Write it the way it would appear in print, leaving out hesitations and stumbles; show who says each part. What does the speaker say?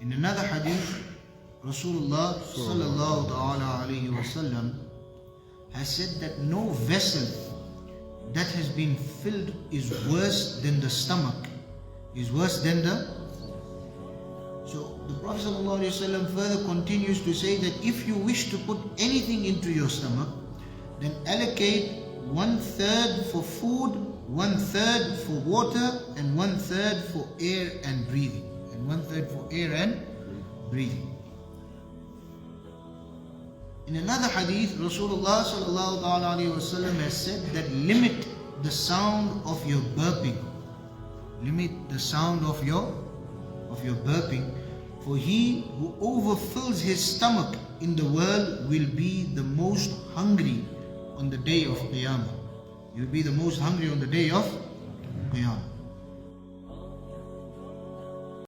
Speaker 1: In another hadith, Rasulullah sallallahu ta'ala alayhi wasallam has said that no vessel that has been filled is worse than the stomach, is worse than the... So the Prophet sallallahu alayhi wasallam further continues to say that if you wish to put anything into your stomach, then allocate 1/3 for food, 1/3 for water, and 1/3 for air and breathing. And 1/3 for air and breathing. In another hadith, Rasulullah sallallahu alaihi wasallam has said that limit the sound of your burping. Limit the sound of your burping. For he who overfills his stomach in the world will be the most hungry on the day of Qiyamah. He will be the most hungry on the day of Qiyamah.